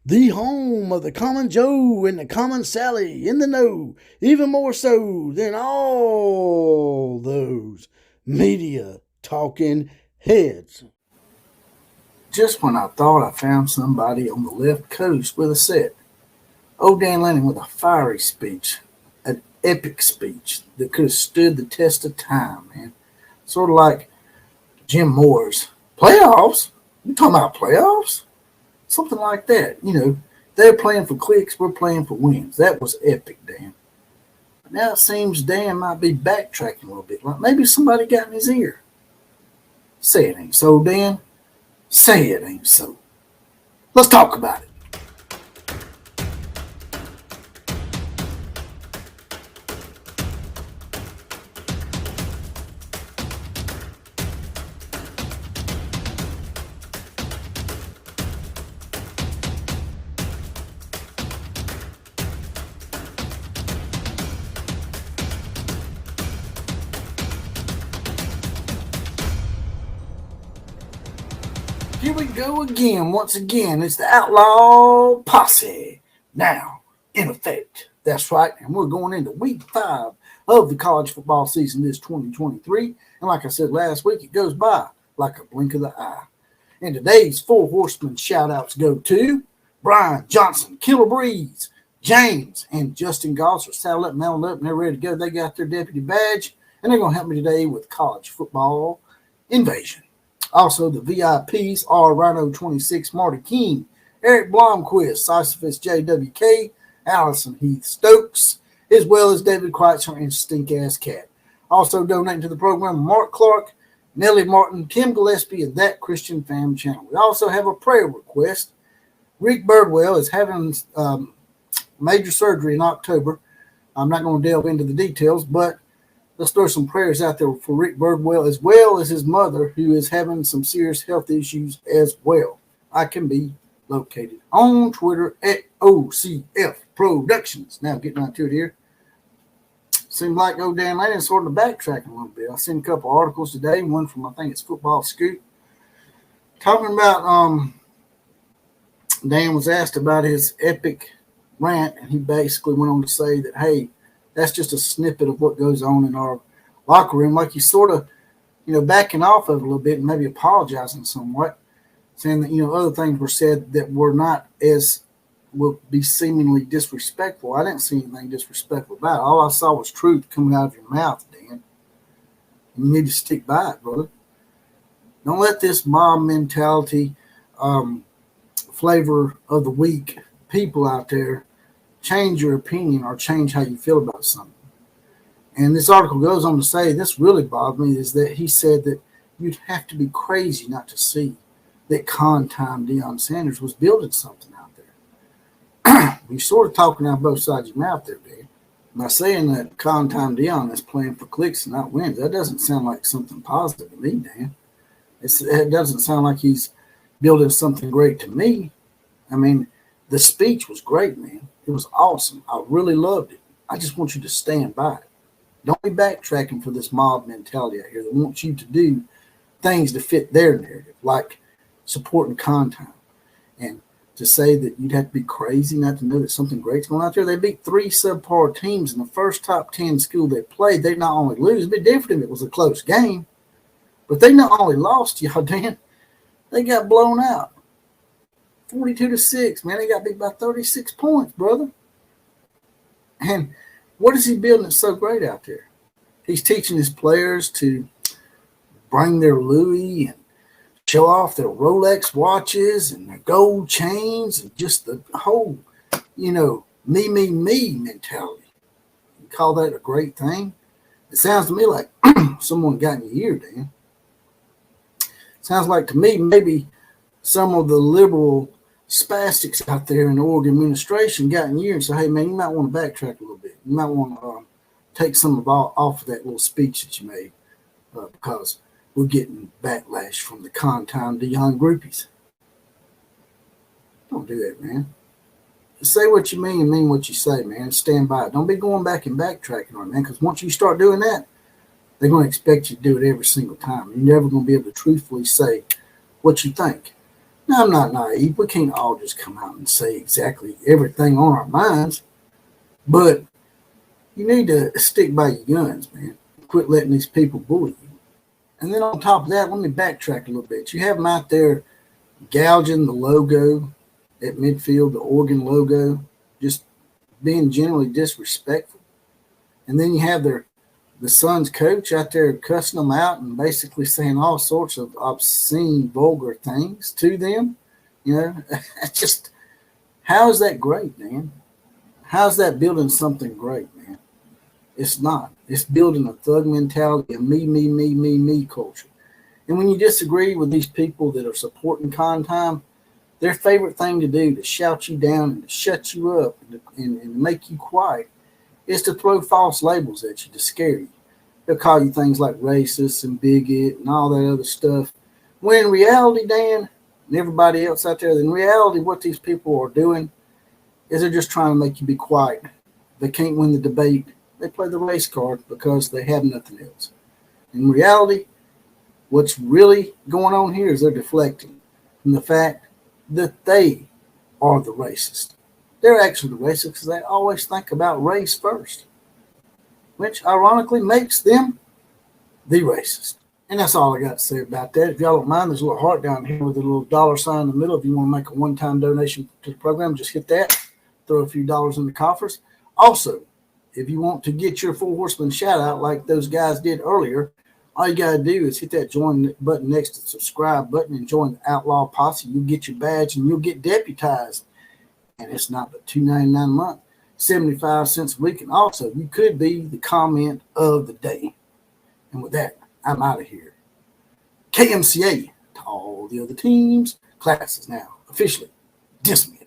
the home of the common Joe and the common Sally in the know, even more so than all those media talking heads. Just when I thought I found somebody on the left coast with a set, old Dan Lanning with a fiery speech, an epic speech that could have stood the test of time, man. Sort of like Jim Moore's playoffs. You talking about playoffs? Something like that. They're playing for clicks, we're playing for wins. That was epic, Dan. But now it seems Dan might be backtracking a little bit. Like maybe somebody got in his ear. Say it ain't so, Dan. Say it ain't so. Let's talk about it. Here we go again. Once again, it's the Outlaw Posse. Now, in effect. That's right. And we're going into week 5 of the college football season this 2023. And like I said last week, it goes by like a blink of the eye. And today's four horsemen shout-outs go to Brian Johnson, Killer Breeze, James, and Justin Goss are saddled up, mounted up, and they're ready to go. They got their deputy badge, and they're going to help me today with college football invasion. Also, the VIPs are Rhino26, Marty King, Eric Blomquist, Sisyphus JWK, Allison Heath Stokes, as well as David Kreitzer and Stink-Ass Cat. Also donating to the program, Mark Clark, Nellie Martin, Tim Gillespie, and That Christian Fam Channel. We also have a prayer request. Rick Birdwell is having major surgery in October. I'm not going to delve into the details, but let's throw some prayers out there for Rick Birdwell, as well as his mother, who is having some serious health issues as well. I can be located on Twitter at OCF Productions. Now, getting right to it here. Seemed like old Dan Lanning sort of backtracking a little bit. I seen a couple articles today, one from, I think it's Football Scoop, talking about Dan was asked about his epic rant, and he basically went on to say that, hey, that's just a snippet of what goes on in our locker room. Like he's sort of, backing off of it a little bit and maybe apologizing somewhat, saying that, other things were said that were not as will be seemingly disrespectful. I didn't see anything disrespectful about it. All I saw was truth coming out of your mouth, Dan. You need to stick by it, brother. Don't let this mob mentality flavor of the week people out there change your opinion or change how you feel about something. And this article goes on to say, this really bothered me, is that he said that you'd have to be crazy not to see that con-time Deion Sanders was building something out there. You're sort of talking out both sides of your mouth there, Dan. By saying that con-time Deion is playing for clicks and not wins, that doesn't sound like something positive to me, Dan. It doesn't sound like he's building something great to me. I mean, the speech was great, man. It was awesome. I really loved it. I just want you to stand by it. Don't be backtracking for this mob mentality out here that wants you to do things to fit their narrative, like supporting con-time. And to say that you'd have to be crazy not to know that something great's going out there. They beat 3 subpar teams in the first top 10 school they played. They not only lose, it'd be different if it was a close game, but they not only lost, y'all, Dan, they got blown out. 42-6, man. They got beat by 36 points, brother. And what is he building that's so great out there? He's teaching his players to bring their Louis and show off their Rolex watches and their gold chains and just the whole, me mentality. You call that a great thing? It sounds to me like someone got in your ear, Dan. Sounds like to me maybe some of the liberal spastics out there in the Oregon administration got in here and said, hey, man, you might want to backtrack a little bit. You might want to take some off of that little speech that you made because we're getting backlash from the con-time Deion groupies. Don't do that, man. Just say what you mean and mean what you say, man. Stand by it. Don't be going back and backtracking on it, man, because once you start doing that, they're going to expect you to do it every single time. You're never going to be able to truthfully say what you think. Now, I'm not naive. We can't all just come out and say exactly everything on our minds, but you need to stick by your guns, man. Quit letting these people bully you. And then on top of that, let me backtrack a little bit. You have them out there gouging the logo at midfield, the Oregon logo, just being generally disrespectful. And then you have the Suns coach out there cussing them out and basically saying all sorts of obscene, vulgar things to them. You know, just how is that great, man? How's that building something great, man? It's not. It's building a thug mentality, a me culture. And when you disagree with these people that are supporting con time, their favorite thing to do to shout you down and to shut you up and make you quiet is to throw false labels at you to scare you. They'll call you things like racist and bigot and all that other stuff. When in reality, Dan, and everybody else out there, in reality, what these people are doing is they're just trying to make you be quiet. They can't win the debate. They play the race card because they have nothing else. In reality, what's really going on here is they're deflecting from the fact that they are the racist. They're actually the racist because they always think about race first, which ironically makes them the racist. And that's all I got to say about that. If y'all don't mind, there's a little heart down here with a little dollar sign in the middle. If you want to make a one-time donation to the program, just hit that. Throw a few dollars in the coffers. Also, if you want to get your Four Horsemen shout out like those guys did earlier, all you got to do is hit that join button next to the subscribe button and join the Outlaw Posse. You'll get your badge and you'll get deputized. And it's not but $2.99 a month, 75 cents a week. And also, you could be the comment of the day. And with that, I'm out of here. KMCA to all the other teams. Class is now officially dismissed.